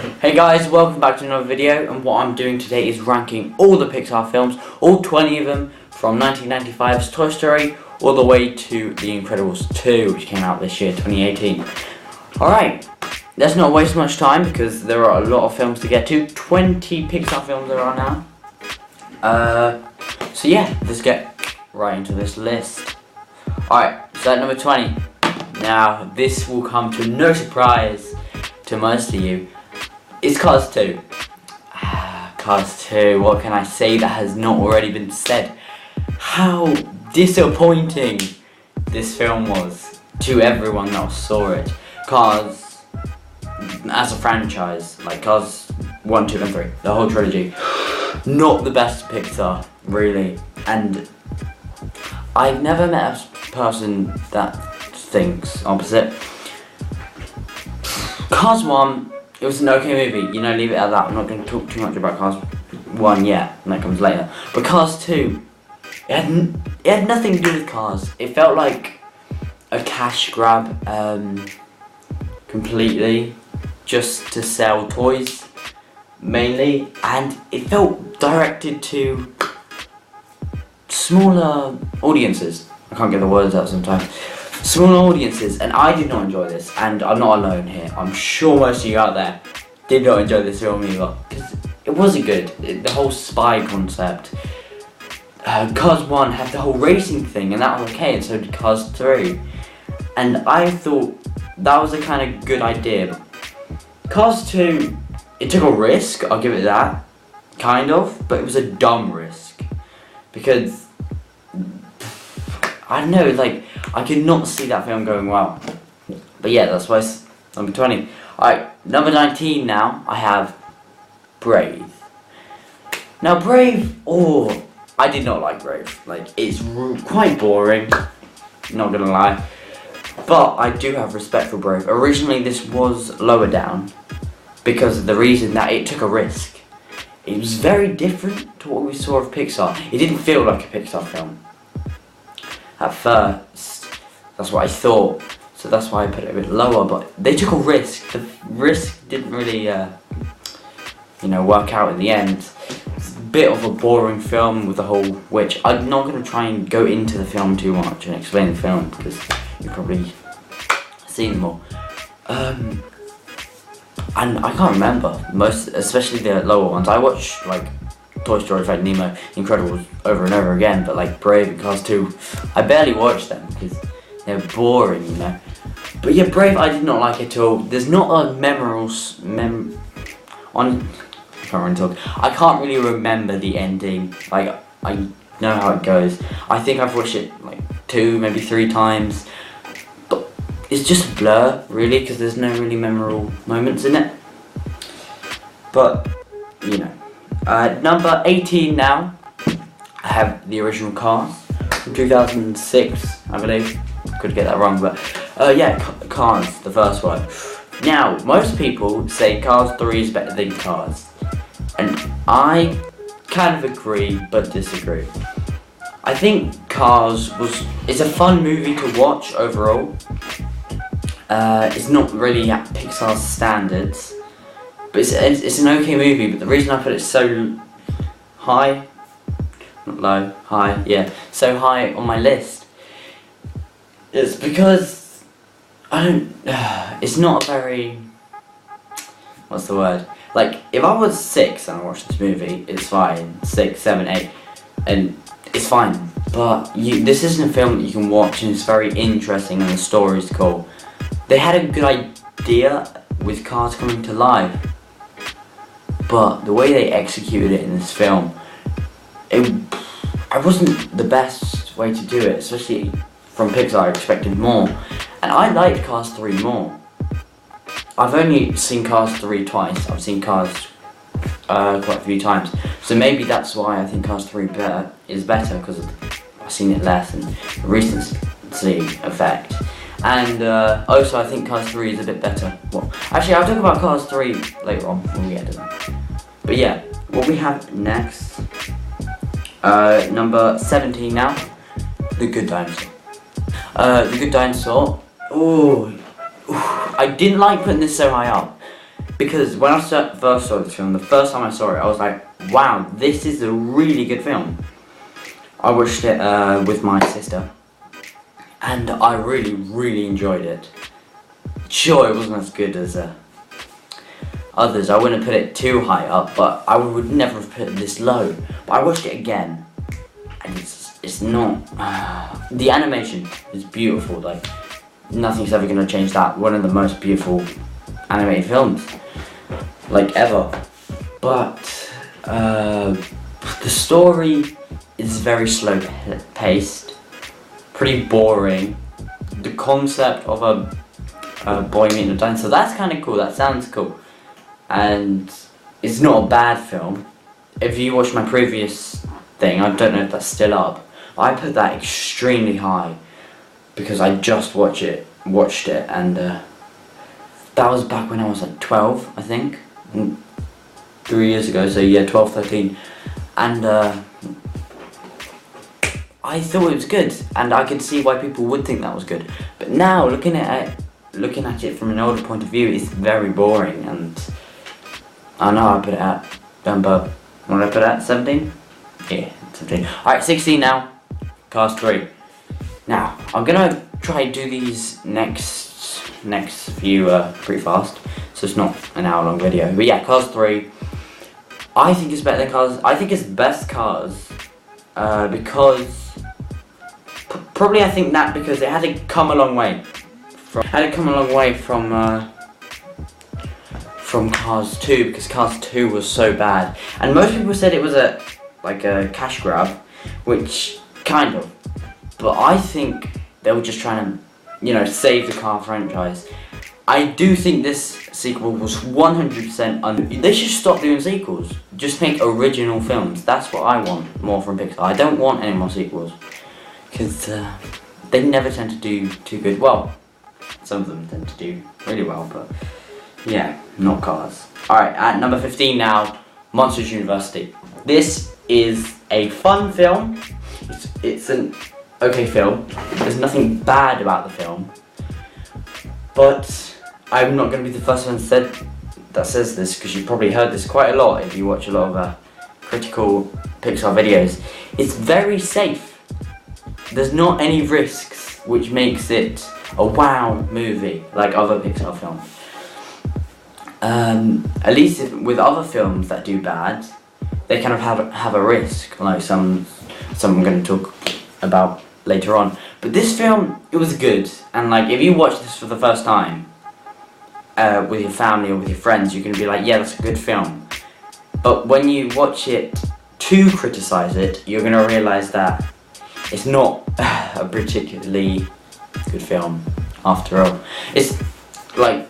Hey guys, welcome back to another video, and what I'm doing today is ranking all the Pixar films, all 20 of them, from 1995's Toy Story all the way to The Incredibles 2, which came out this year, 2018. Alright, let's not waste much time because there are a lot of films to get to. 20 Pixar films there are now. So yeah, let's get right into this list. Alright, so at number 20. Now, this will come to no surprise to most of you. It's Cars 2. Cars 2, what can I say that has not already been said? How disappointing this film was to everyone that saw it. Cars, as a franchise, like Cars 1, 2 and 3, the whole trilogy, not the best Pixar, really. And I've never met a person that thinks opposite. Cars 1, it was an okay movie, you know, leave it at that. I'm not going to talk too much about Cars 1 yet, and that comes later. But Cars 2, it had nothing to do with Cars. It felt like a cash grab, completely, just to sell toys, mainly. And it felt directed to smaller audiences. I can't get the words out sometimes. Smaller audiences, and I did not enjoy this, and I'm not alone here. I'm sure most of you out there did not enjoy this film either, because it wasn't good. The whole spy concept. Cars 1 had the whole racing thing, and that was okay, and so did Cars 3. And I thought that was a kind of good idea. But Cars 2, it took a risk, I'll give it that, kind of, but it was a dumb risk. Because, I don't know, like, I could not see that film going well. But yeah, that's why it's number 20. Alright, number 19 now, I have Brave. Now Brave, I did not like Brave. Like, it's quite boring, not gonna lie. But I do have respect for Brave. Originally this was lower down, because of the reason that it took a risk. It was very different to what we saw of Pixar. It didn't feel like a Pixar film at first. That's what I thought, so that's why I put it a bit lower, but they took a risk. The risk didn't really, work out in the end. It's a bit of a boring film with the whole witch. I'm not going to try and go into the film too much and explain the film, because you've probably seen them all. And I can't remember, especially the lower ones. I watched, like, Toy Story, Finding Nemo, Incredibles over and over again, but like Brave and Cars 2, I barely watched them because they're boring, you know. But yeah, Brave I did not like at all. There's not a memorable I can't really remember the ending. Like, I know how it goes. I think I've watched it like 2, maybe 3 times, but it's just a blur, really, because there's no really memorable moments in it. But you know. Number 18 now, I have the original Cars from 2006, I believe. Could get that wrong, but yeah, Cars, the first one. Now, most people say Cars 3 is better than Cars, and I kind of agree, but disagree. I think Cars it's a fun movie to watch overall. It's not really at Pixar's standards. But it's an okay movie, but the reason I put it so high, not low, high, yeah, so high on my list is because it's not a very, what's the word? Like, if I was 6 and I watched this movie, it's fine, 6, 7, 8, and it's fine. But this isn't a film that you can watch and it's very interesting and the story's cool. They had a good idea with Cars coming to life, but the way they executed it in this film, it wasn't the best way to do it, especially from Pixar. I expected more, and I liked Cars 3 more. I've only seen Cars 3 twice. I've seen Cars quite a few times, so maybe that's why I think Cars 3 is better, because I've seen it less and the recency effect. And also I think Cars 3 is a bit better. Well, actually I'll talk about Cars 3 later on when we get to that. But yeah, what we have next, number 17 now, The Good Dinosaur. The Good Dinosaur, I didn't like putting this so high up. Because when I first saw this film, the first time I saw it, I was like, wow, this is a really good film. I watched it with my sister, and I really enjoyed it. Sure, it wasn't as good as others. I wouldn't put it too high up, but I would never have put it this low. But I watched it again, and it's not. The animation is beautiful. Like, nothing's ever gonna change that. One of the most beautiful animated films, like, ever. But the story is very slow paced, pretty boring. The concept of a boy meeting a dinosaur, that's kind of cool. That sounds cool, and it's not a bad film. If you watch my previous thing, I don't know if that's still up, I put that extremely high because I just watched it, and that was back when I was like 12, I think, 3 years ago. So yeah, 12, 13, and I thought it was good, and I could see why people would think that was good. But now, looking at it from an older point of view, it's very boring, and I know I put it at number, what did I put it at, 17? Yeah, 17. Alright, 16 now, Cars 3. Now, I'm gonna try to do these next few pretty fast, so it's not an hour long video. But yeah, Cars 3, I think it's better than Cars. I think it's best Cars, because probably I think that because it had to come a long way from Cars 2, because Cars 2 was so bad, and most people said it was a cash grab, which kind of, but I think they were just trying to, save the car franchise. I do think this sequel was 100% they should stop doing sequels. Just make original films. That's what I want more from Pixar. I don't want any more sequels, because they never tend to do too good. Well, some of them tend to do really well, but yeah, not Cars. Alright, at number 15 now, Monsters University. This is a fun film. It's an okay film. There's nothing bad about the film, but I'm not going to be the first one that says this, because you've probably heard this quite a lot if you watch a lot of critical Pixar videos. It's very safe. There's not any risks, which makes it a wow movie like other Pixar films. At least with other films that do bad, they kind of have a risk, like some I'm going to talk about later on. But this film, it was good, and like if you watch this for the first time with your family or with your friends, you're going to be like, yeah, that's a good film. But when you watch it to criticize it, you're going to realize that it's not a particularly good film after all. It's like,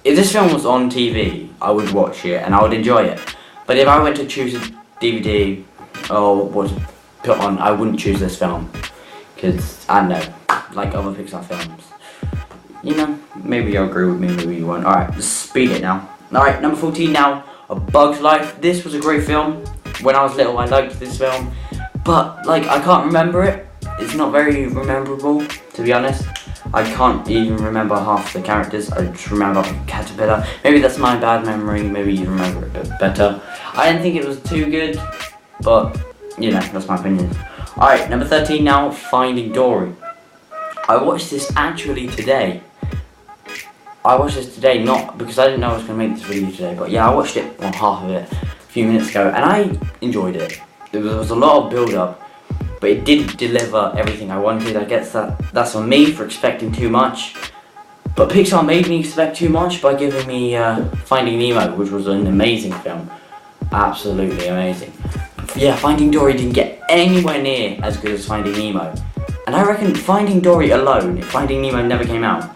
if this film was on TV, I would watch it and I would enjoy it. But if I went to choose a DVD or what to put on, I wouldn't choose this film, because I don't know, like other Pixar films. Maybe you'll agree with me, maybe you won't. Alright, let's speed it now. Alright, number 14 now, A Bug's Life. This was a great film. When I was little, I liked this film, but like I can't remember it. It's not very memorable, to be honest. I can't even remember half the characters. I just remember Caterpillar. Maybe that's my bad memory. Maybe you remember it a bit better. I didn't think it was too good, but that's my opinion. Alright, number 13 now, Finding Dory. I watched this actually today. Not because I didn't know I was going to make this video today, but yeah, I watched it, well, half of it, a few minutes ago, and I enjoyed it. There was a lot of build-up, but it didn't deliver everything I wanted. I guess that's on me for expecting too much. But Pixar made me expect too much by giving me Finding Nemo, which was an amazing film. Absolutely amazing. Yeah, Finding Dory didn't get anywhere near as good as Finding Nemo. And I reckon Finding Dory alone, if Finding Nemo never came out,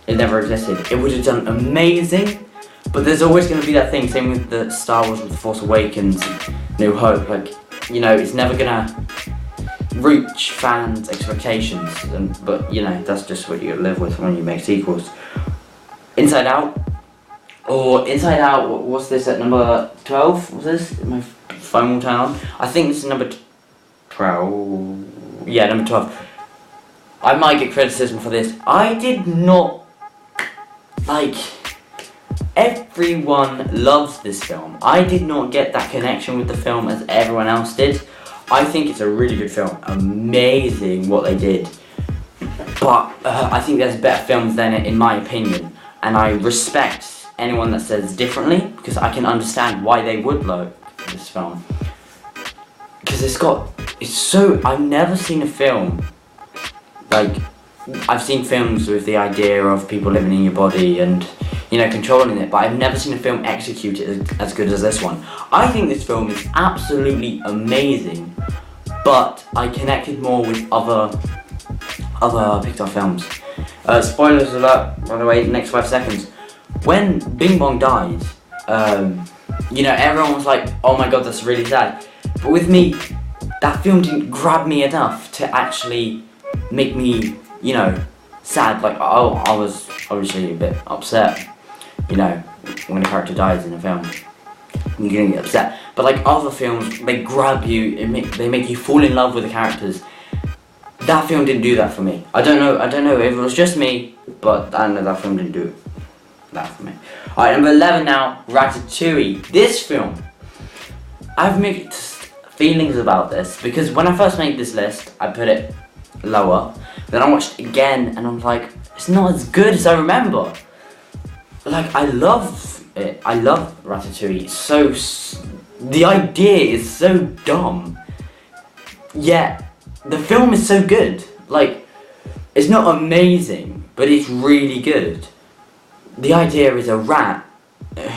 it never existed, it would have done amazing. But there's always going to be that thing, same with the Star Wars with The Force Awakens, New Hope, like, it's never going to reach fans' expectations, but that's just what you live with when you make sequels. Inside Out, what's this at number 12? What's this? My phone will turn on. I think this is number 12. Yeah, number 12. I might get criticism for this. I did not like Everyone loves this film. I did not get that connection with the film as everyone else did. I think it's a really good film. Amazing what they did. But I think there's better films than it, in my opinion. And I respect anyone that says differently, because I can understand why they would like this film. Because I've never seen a film, like, I've seen films with the idea of people living in your body and, you know, controlling it, but I've never seen a film executed as good as this one. I think this film is absolutely amazing, but I connected more with other Pixar films. Spoilers alert, by the way, next 5 seconds. When Bing Bong dies, you know, everyone was like, oh my god, that's really sad. But with me, that film didn't grab me enough to actually make me, you know, sad. Like, I was obviously a bit upset, you know, when a character dies in a film. You're gonna get upset. But like other films, they grab you, they make you fall in love with the characters. That film didn't do that for me. I don't know if it was just me, but I know that film didn't do that for me. Alright, number 11 now, Ratatouille. This film, I've mixed feelings about this, because when I first made this list, I put it lower. Then I watched it again, and I'm like, it's not as good as I remember. Like, I love it. I love Ratatouille. The idea is so dumb, yet the film is so good. Like, it's not amazing, but it's really good. The idea is a rat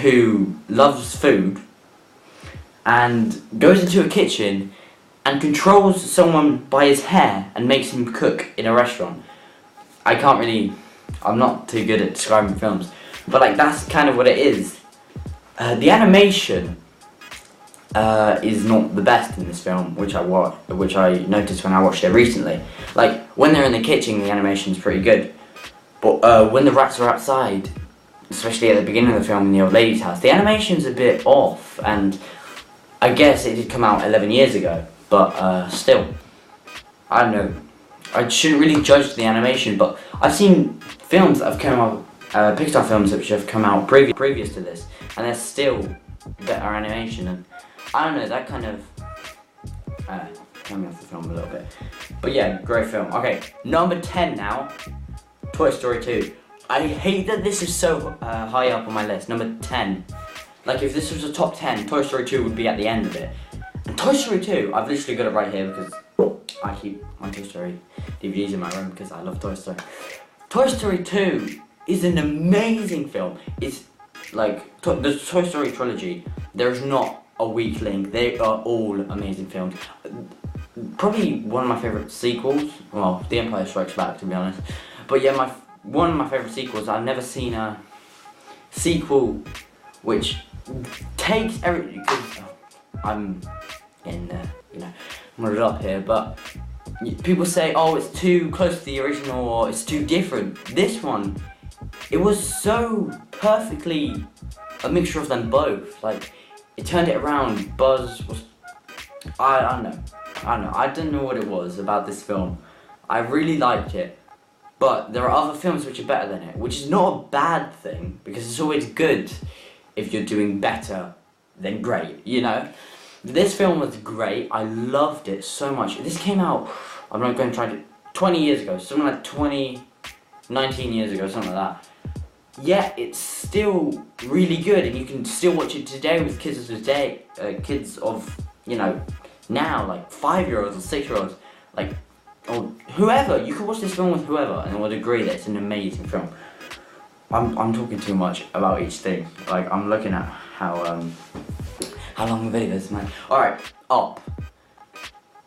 who loves food and goes into a kitchen and controls someone by his hair and makes him cook in a restaurant. I'm not too good at describing films, but like that's kind of what it is. The animation is not the best in this film, which I noticed when I watched it recently. Like, when they're in the kitchen, the animation's pretty good, but when the rats are outside, especially at the beginning of the film in the old lady's house, the animation's a bit off, and I guess it did come out 11 years ago, but still, I don't know. I shouldn't really judge the animation, but I've seen films that have come out, Pixar films which have come out previous to this, and they're still better animation, and I don't know, that kind of turned me off the film a little bit. But yeah, great film. Okay, number 10 now, Toy Story 2. I hate that this is so high up on my list, number 10. Like, if this was a top 10, Toy Story 2 would be at the end of it. And Toy Story 2, I've literally got it right here because I keep my Toy Story DVDs in my room because I love Toy Story. Toy Story 2 is an amazing film. It's like, the Toy Story trilogy, there's not a weak link. They are all amazing films. Probably one of my favourite sequels, well, The Empire Strikes Back, to be honest. But yeah, one of my favourite sequels, I've never seen a sequel which takes everything, because I'm getting you know, muddled up here, but people say, oh, it's too close to the original, or it's too different. This one, it was so perfectly a mixture of them both. Like, it turned it around. Buzz was, I don't know. I don't know what it was about this film. I really liked it, but there are other films which are better than it, which is not a bad thing, because it's always good if you're doing better than great, you know? This film was great. I loved it so much. This came out, I'm not going to try to, 20 years ago, something like 19 years ago, something like that. Yet it's still really good, and you can still watch it today with kids of today, kids of, you know, now, like 5-year-olds or 6-year-olds, like, or whoever. You can watch this film with whoever, and would agree that it's an amazing film. I'm talking too much about each thing. Like, I'm looking at how long the video is, man. Alright, Up.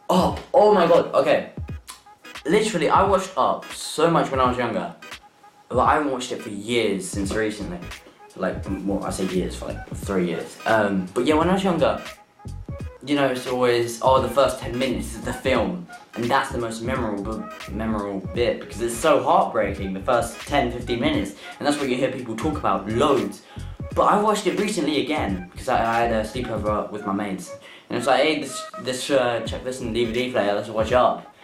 Up, oh my god, okay. Literally, I watched Up so much when I was younger, but I haven't watched it for years since recently. Like, well, I say years, for like 3 years. But yeah, when I was younger, you know, it's always, oh, the first 10 minutes of the film, and that's the most memorable bit, because it's so heartbreaking, the first 10-15 minutes, and that's what you hear people talk about loads. But I watched it recently again, because I had a sleepover with my mates, and it's like, hey, check this in the DVD player, let's watch Up.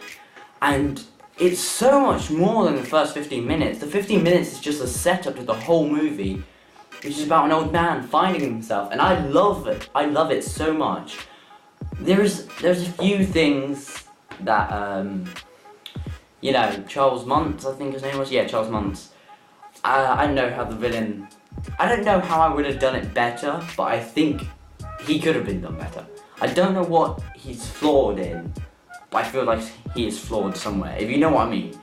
And it's so much more than the first 15 minutes. The 15 minutes is just a setup to the whole movie, which is about an old man finding himself, and I love it. I love it so much. There's a few things that you know, Charles Muntz, I think his name was. Yeah, Charles Muntz. I don't know how the villain. I don't know how I would have done it better, but I think he could have been done better. I don't know what he's flawed in, but I feel like he is flawed somewhere, if you know what I mean.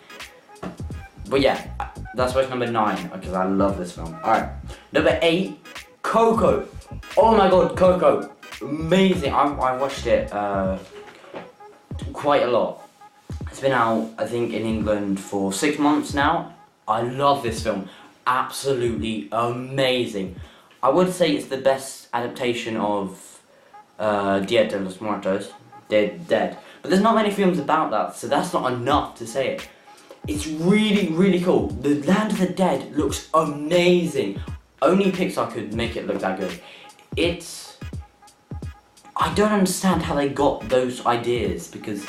But yeah, that's why it's number 9, because I love this film. Alright, number 8, Coco. Oh my god, Coco. Amazing. I watched it quite a lot. It's been out, I think, in England for 6 months now. I love this film. Absolutely amazing. I would say it's the best adaptation of Dia de los Muertos, Dead. But there's not many films about that, so that's not enough to say it. It's really, really cool. The Land of the Dead looks amazing. Only Pixar could make it look that good. I don't understand how they got those ideas, because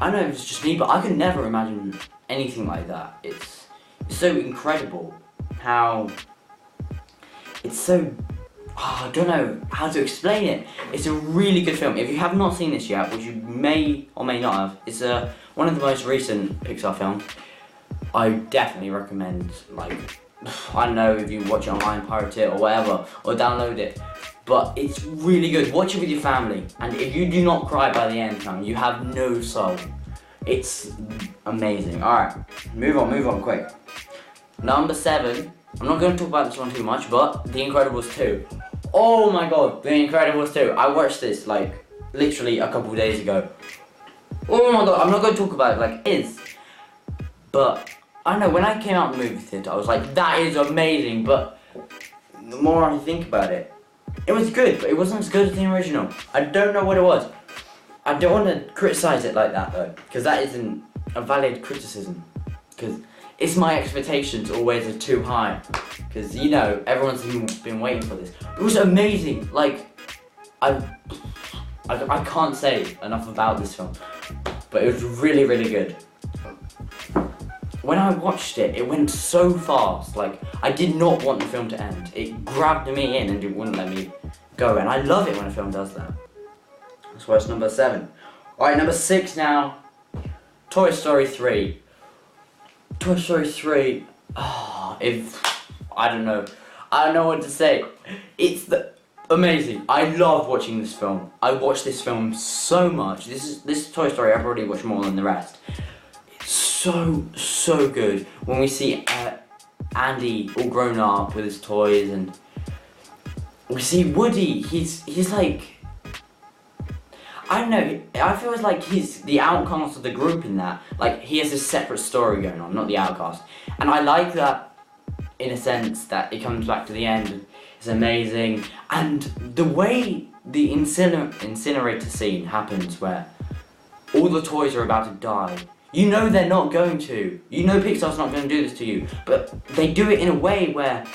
I don't know if it's just me, but I could never imagine anything like that. It's so incredible how it's so. I don't know how to explain it. It's a really good film. If you have not seen this yet, which you may or may not have, it's one of the most recent Pixar films. I definitely recommend, like, I don't know if you watch it online, pirate it or whatever, or download it. But it's really good. Watch it with your family, and if you do not cry by the end time, you have no soul. It's amazing. Alright, move on quick. Number 7, I'm not going to talk about this one too much, but The Incredibles 2. Oh my god, The Incredibles 2. I watched this like literally a couple days ago. Oh my god, I'm not going to talk about it like it is. But I don't know, when I came out of the movie theatre, I was like, that is amazing. But the more I think about it, it was good, but it wasn't as good as the original. I don't know what it was. I don't want to criticise it like that though, because that isn't a valid criticism. Because it's my expectations always are too high. Because, you know, everyone's been waiting for this. It was amazing. Like, I can't say enough about this film. But it was really, really good. When I watched it, it went so fast. Like, I did not want the film to end. It grabbed me in and it wouldn't let me go. And I love it when a film does that. That's why it's number 7. Alright, number 6 now. Toy Story 3. Toy Story 3. I don't know what to say. It's amazing. I love watching this film. I watch this film so much. This Toy Story I've already watched more than the rest. It's so good. When we see Andy all grown up with his toys, and we see Woody. He's like, I don't know, I feel like he's the outcast of the group in that. Like, he has a separate story going on, not the outcast. And I like that, in a sense, that it comes back to the end. It's amazing. And the way the incinerator scene happens, where all the toys are about to die. You know they're not going to. You know Pixar's not going to do this to you. But they do it in a way where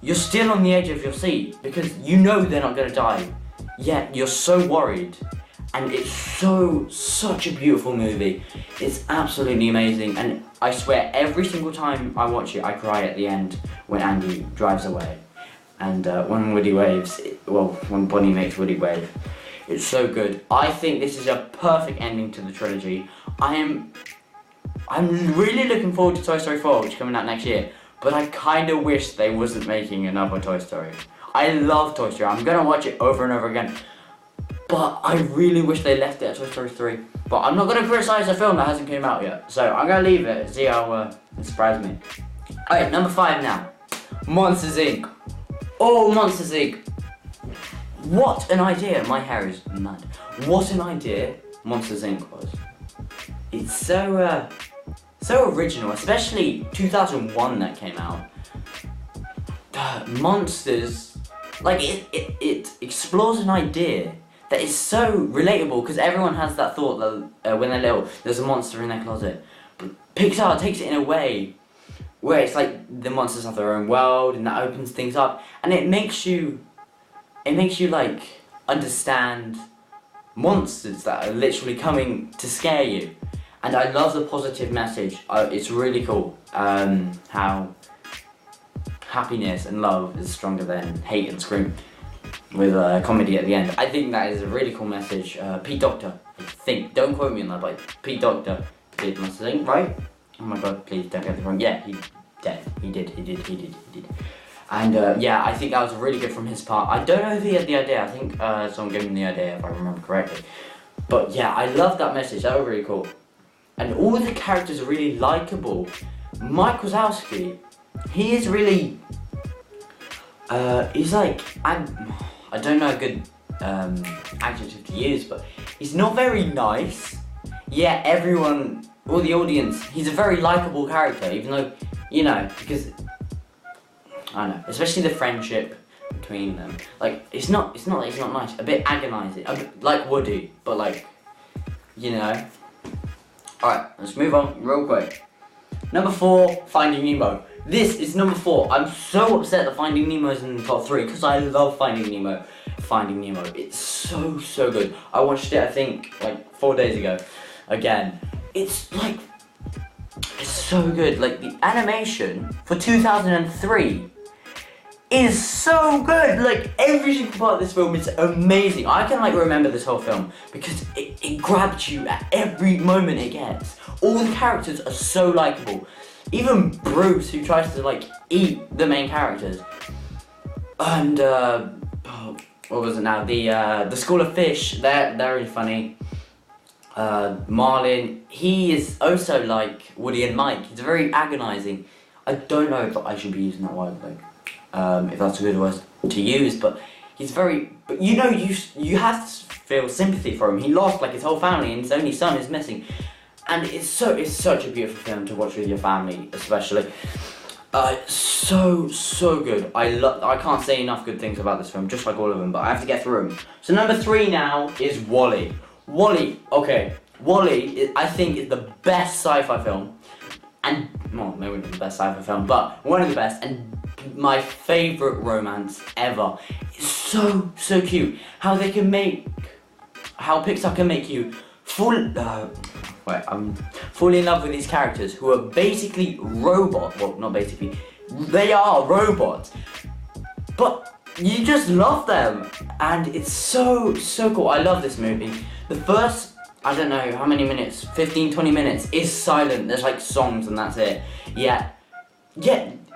you're still on the edge of your seat, because you know they're not going to die. Yet you're so worried, and it's such a beautiful movie. It's absolutely amazing, and I swear every single time I watch it, I cry at the end when Andy drives away, and when Woody waves. When Bonnie makes Woody wave. It's so good. I think this is a perfect ending to the trilogy. I'm really looking forward to Toy Story 4, which is coming out next year. But I kind of wish they wasn't making another Toy Story. I love Toy Story. I'm going to watch it over and over again. But I really wish they left it at Toy Story 3. But I'm not going to criticise a film that hasn't came out yet. So I'm going to leave it and see how it surprises me. Alright, number 5 now. Monsters Inc. Oh, Monsters Inc. What an idea. My hair is mad. What an idea Monsters Inc. was. It's so original, especially 2001 that came out. Monsters, like it explores an idea that is so relatable, because everyone has that thought that when they're little, there's a monster in their closet. But Pixar takes it in a way where it's like the monsters have their own world, and that opens things up, and it makes you like understand monsters that are literally coming to scare you. And I love the positive message. It's really cool how happiness and love is stronger than hate and scream, with comedy at the end. I think that is a really cool message. Pete Docter, I think, don't quote me on that, but Pete Docter did, must I think, right? Oh my god, please don't get it wrong. Yeah, he did. And yeah, I think that was really good from his part. I don't know if he had the idea. I think someone gave him the idea, if I remember correctly. But yeah, I love that message. That was really cool. And all the characters are really likable. Mike Wazowski, he is really, he's like, I don't know a good adjective to use, but he's not very nice. Yeah, everyone, all the audience, he's a very likable character, even though, you know, because, I don't know, especially the friendship between them. Like, it's not that he's not nice, a bit agonizing, a bit like Woody, but like, you know. Alright, let's move on real quick. Number 4, Finding Nemo. This is number 4. I'm so upset that Finding Nemo is in the top 3 because I love Finding Nemo. Finding Nemo, it's so good. I watched it, I think, like 4 days ago. Again, it's like, it's so good. Like, the animation for 2003 is so good. Like, every single part of this film is amazing. I can like remember this whole film because it grabs you at every moment it gets. All the characters are so likable. Even Bruce, who tries to like eat the main characters. And what was it now? The School of Fish, they're really funny. Marlin, he is also like Woody and Mike. He's very agonizing. I don't know if I should be using that word, like, if that's a good word to use, but he's very, but you know, you have to feel sympathy for him. He lost like his whole family and his only son is missing. And it's such a beautiful film to watch with your family, especially. So good. I can't say enough good things about this film, just like all of them, but I have to get through them. So number 3 now is WALL-E. WALL-E, okay. WALL-E, I think, is the best sci-fi film. And, well, maybe not the best sci-fi film, but one of the best, and my favourite romance ever. It's so cute. How Pixar can make you I'm fully in love with these characters who are basically robots. Well, not basically. They are robots. But you just love them. And it's so cool. I love this movie. The first, I don't know how many minutes, 15, 20 minutes is silent. There's like songs and that's it. Yeah,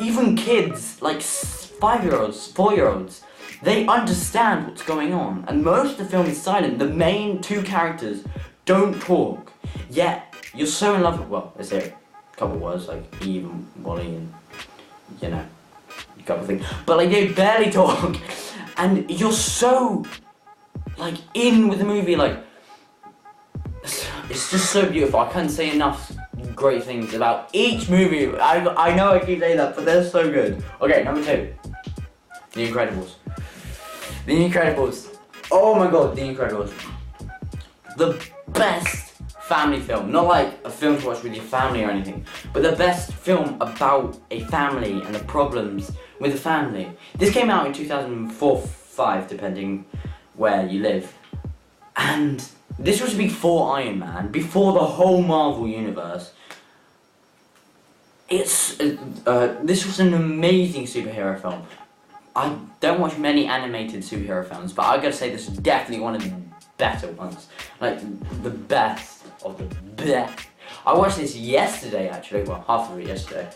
even kids, like 5-year-olds, 4-year-olds, they understand what's going on. And most of the film is silent. The main 2 characters don't talk. Yet, you're so in love with, well, is there a couple of words, like Eve and Wally and, you know, a couple of things. But like, they barely talk. And you're so, like, in with the movie, like, it's just so beautiful. I can't say enough great things about each movie. I know I keep saying that, but they're so good. Okay, number 2. The Incredibles. The Incredibles. Oh my god, The Incredibles. The best family film. Not like a film to watch with your family or anything, but the best film about a family and the problems with the family. This came out in 2004-5, depending where you live. And this was before Iron Man, before the whole Marvel universe. This was an amazing superhero film. I don't watch many animated superhero films, but I gotta say this is definitely one of the better ones. Like, the best of the best. I watched this yesterday, actually, well, half of it yesterday.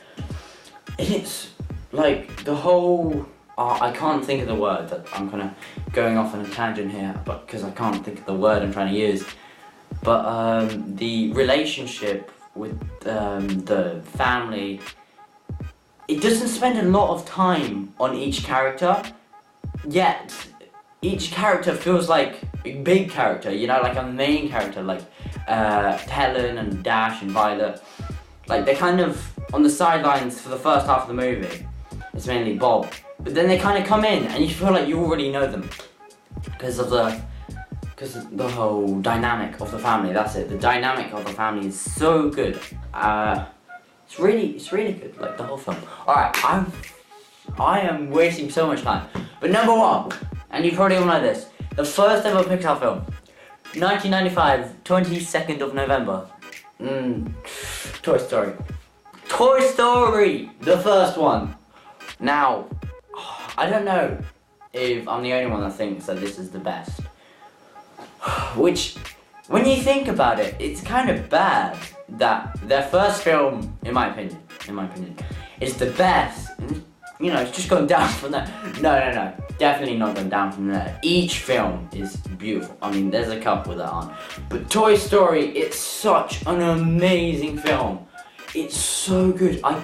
It's, like, the whole, I can't think of the word, that I'm kind of going off on a tangent here, but because I can't think of the word I'm trying to use. But, the relationship with, the family, it doesn't spend a lot of time on each character, yet each character feels like a big character, you know, like a main character, like Helen and Dash and Violet. Like, they're kind of on the sidelines for the first half of the movie. It's mainly Bob. But then they kind of come in and you feel like you already know them because of the whole dynamic of the family. That's it. The dynamic of the family is so good. It's really good, like the whole film. Alright, I am wasting so much time. But number 1, and you probably all know this, the first ever Pixar film, 1995, 22nd of November. Toy Story. Toy Story, the first one. Now, I don't know if I'm the only one that thinks that this is the best. Which, when you think about it, it's kind of bad that their first film, in my opinion, is the best. You know, it's just gone down from there. No, definitely not gone down from there. Each film is beautiful. I mean, there's a couple that aren't. But Toy Story, it's such an amazing film. It's so good. I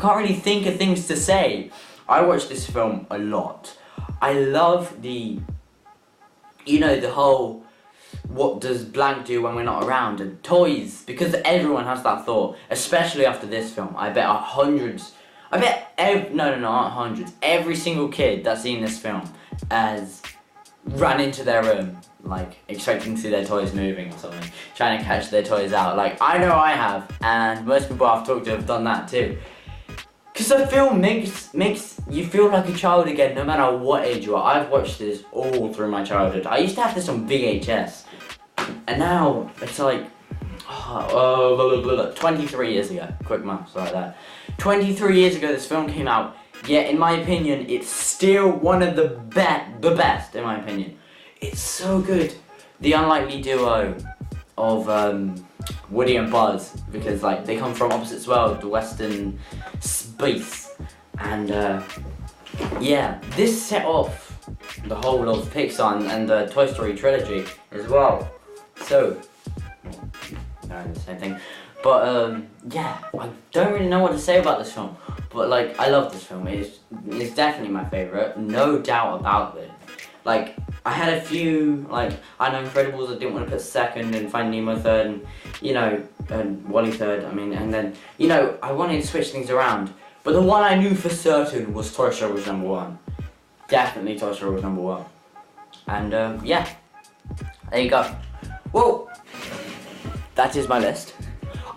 can't really think of things to say. I watched this film a lot. I love the, you know, the whole, what does blank do when we're not around, and toys, because everyone has that thought, especially after this film. I bet not hundreds, every single kid that's seen this film has ran into their room, like, expecting to see their toys moving or something, trying to catch their toys out. Like, I know I have, and most people I've talked to have done that too. Because the film makes you feel like a child again, no matter what age you are. I've watched this all through my childhood. I used to have this on VHS, and now it's like 23 years ago. Quick maths like that. 23 years ago, this film came out. Yet, in my opinion, it's still one of the best. In my opinion, it's so good. The unlikely duo of Woody and Buzz, because like they come from opposite worlds, the Western space, and yeah, this set off the whole of Pixar and the Toy Story trilogy as well. So, no, the same thing. But yeah, I don't really know what to say about this film. But like, I love this film. It's definitely my favourite, no doubt about it. Like, I had a few, like, I know Incredibles I didn't want to put second, and Finding Nemo third, and, you know, and Wall-E third, I mean, and then, you know, I wanted to switch things around. But the one I knew for certain was Toy Story was number one. Definitely Toy Story was number one. And, yeah, there you go. Well, that is my list.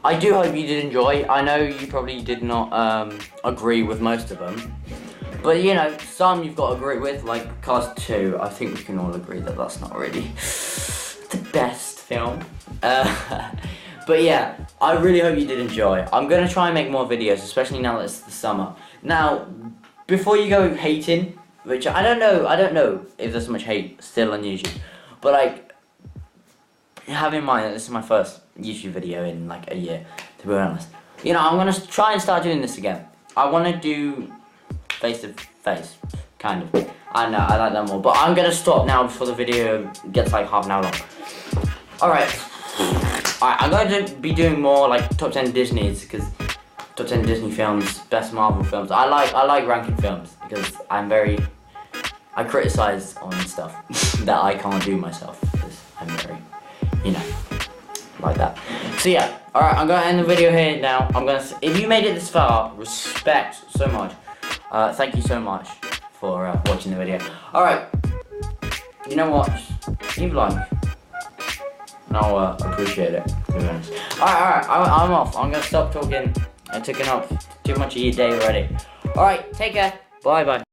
I do hope you did enjoy. I know you probably did not agree with most of them. But, you know, some you've got to agree with, like Cars 2. I think we can all agree that that's not really the best film. But yeah, I really hope you did enjoy. I'm going to try and make more videos, especially now that it's the summer. Now, before you go hating, which I don't know if there's so much hate still on YouTube. But, like, have in mind that this is my first YouTube video in, like, a year, to be honest. You know, I'm going to try and start doing this again. I want to do face-to-face, kind of. I know, I like that more. But I'm going to stop now before the video gets, like, half an hour long. Alright, I'm going to be doing more, like, top 10 Disneys, because top 10 Disney films, best Marvel films. I like ranking films, because I criticize on stuff that I can't do myself, because I'm very, you know, like that. So yeah, alright, I'm going to end the video here now. If you made it this far, respect so much. Thank you so much for watching the video. Alright, you know what, just leave a like, and I'll appreciate it, to be honest. Alright, I'm off. I'm going to stop talking. I've taken up too much of your day already. Alright, take care. Bye.